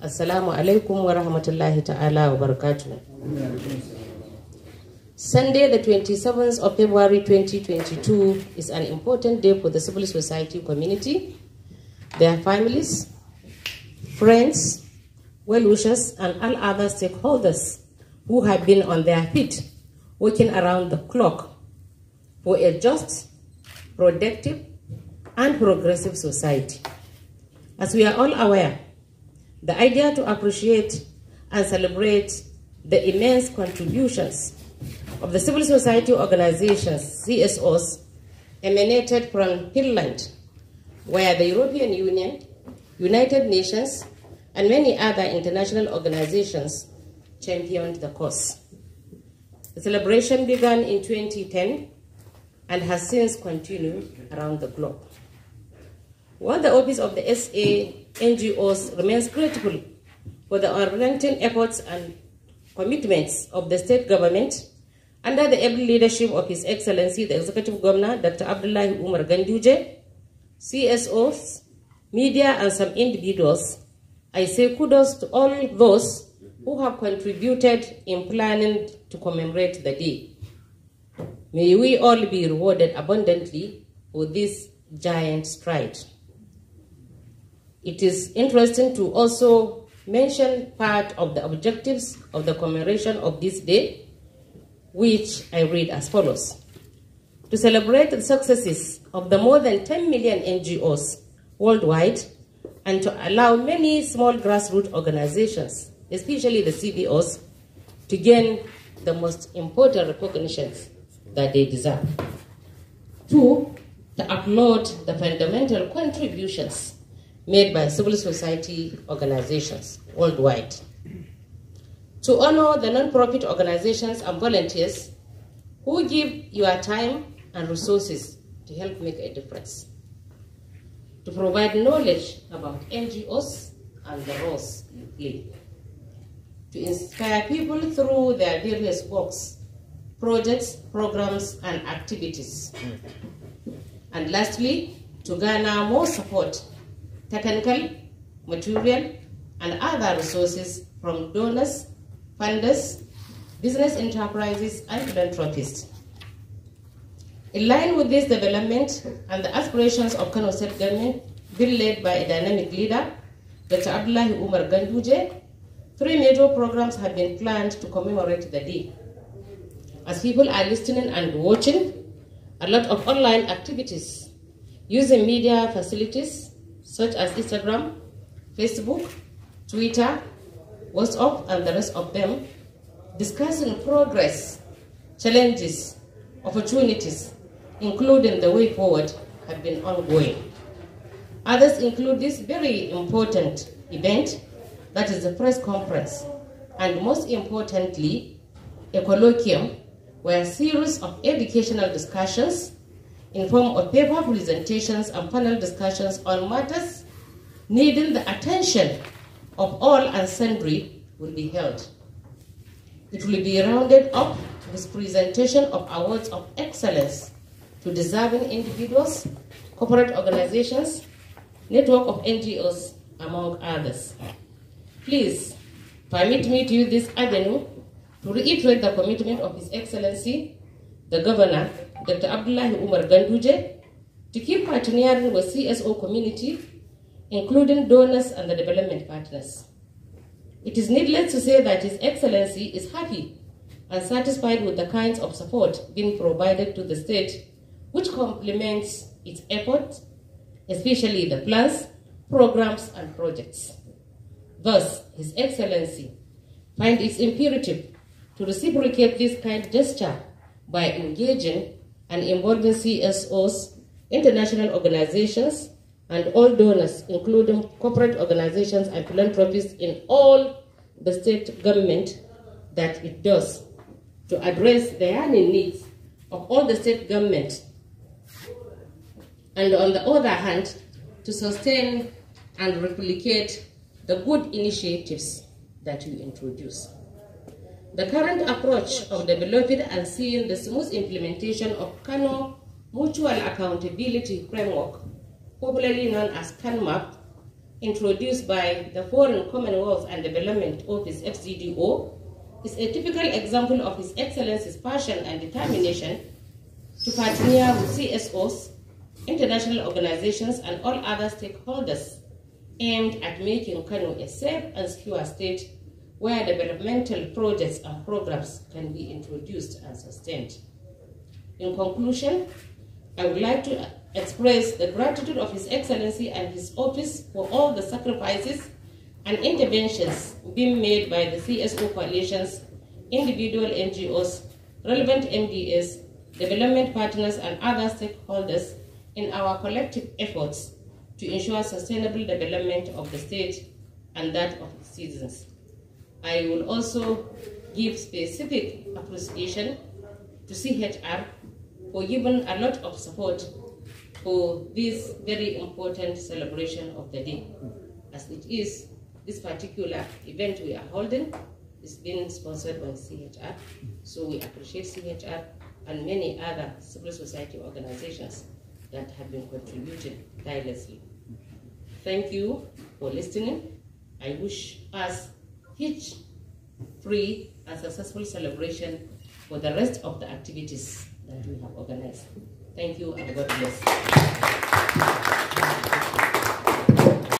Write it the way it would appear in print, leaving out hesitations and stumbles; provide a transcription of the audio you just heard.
Assalamu alaikum wa rahmatullahi ta'ala wa barakatuh. Sunday, the 27th of February 2022 is an important day for the civil society community, their families, friends, well-wishers, and all other stakeholders who have been on their feet, working around the clock for a just, productive, and progressive society. As we are all aware, the idea to appreciate and celebrate the immense contributions of the civil society organizations, CSOs, emanated from Finland, where the European Union, United Nations, and many other international organizations championed the cause. The celebration began in 2010 and has since continued around the globe. While the office of the SA NGOs remains grateful for the unrelenting efforts and commitments of the state government under the able leadership of His Excellency, the Executive Governor, Dr. Abdullahi Umar Ganduje, CSOs, media, and some individuals, I say kudos to all those who have contributed in planning to commemorate the day. May we all be rewarded abundantly for this giant stride. It is interesting to also mention part of the objectives of the commemoration of this day, which I read as follows. To celebrate the successes of the more than 10 million NGOs worldwide and to allow many small grassroots organizations, especially the CBOs, to gain the most important recognitions that they deserve. 2, to applaud the fundamental contributions made by civil society organizations worldwide. To honor the non-profit organizations and volunteers who give your time and resources to help make a difference. To provide knowledge about NGOs and the roles you play. To inspire people through their various works, projects, programs, and activities. And lastly, to garner more support, technical, material, and other resources from donors, funders, business enterprises, and philanthropists. In line with this development and the aspirations of Kano State Government, being led by a dynamic leader, Dr. Abdullahi Umar Ganduje, 3 major programs have been planned to commemorate the day. As people are listening and watching, a lot of online activities using media facilities such as Instagram, Facebook, Twitter, WhatsApp, and the rest of them, discussing progress, challenges, opportunities, including the way forward, have been ongoing. Others include this very important event, that is the press conference, and most importantly, a colloquium where a series of educational discussions in form of paper presentations and panel discussions on matters needing the attention of all and sundry will be held. It will be rounded up with presentation of awards of excellence to deserving individuals, corporate organizations, network of NGOs, among others. Please permit me to use this avenue to reiterate the commitment of His Excellency, the Governor, Dr. Abdullahi Umar Ganduje, to keep partnering with CSO community, including donors and the development partners. It is needless to say that His Excellency is happy and satisfied with the kinds of support being provided to the state, which complements its efforts, especially the plans, programs, and projects. Thus, His Excellency finds it imperative to reciprocate this kind gesture by engaging and involving CSOs, international organizations, and all donors, including corporate organizations and philanthropists in all the state government that it does, to address the yearning needs of all the state government, and on the other hand, to sustain and replicate the good initiatives that you introduce. The current approach of developing and seeing the smooth implementation of Kano Mutual Accountability Framework, popularly known as CANMAP, introduced by the Foreign Commonwealth and Development Office, FCDO, is a typical example of His Excellency's passion and determination to partner with CSOs, international organizations, and all other stakeholders aimed at making Kano a safe and secure state where developmental projects and programs can be introduced and sustained. In conclusion, I would like to express the gratitude of His Excellency and his office for all the sacrifices and interventions being made by the CSO coalitions, individual NGOs, relevant MDS, development partners, and other stakeholders in our collective efforts to ensure sustainable development of the state and that of its citizens. I will also give specific appreciation to CHR for giving a lot of support for this very important celebration of the day. As it is, this particular event we are holding is being sponsored by CHR, so we appreciate CHR and many other civil society organizations that have been contributing tirelessly. Thank you for listening. I wish us each free and successful celebration for the rest of the activities that we have organized. Thank you and God bless.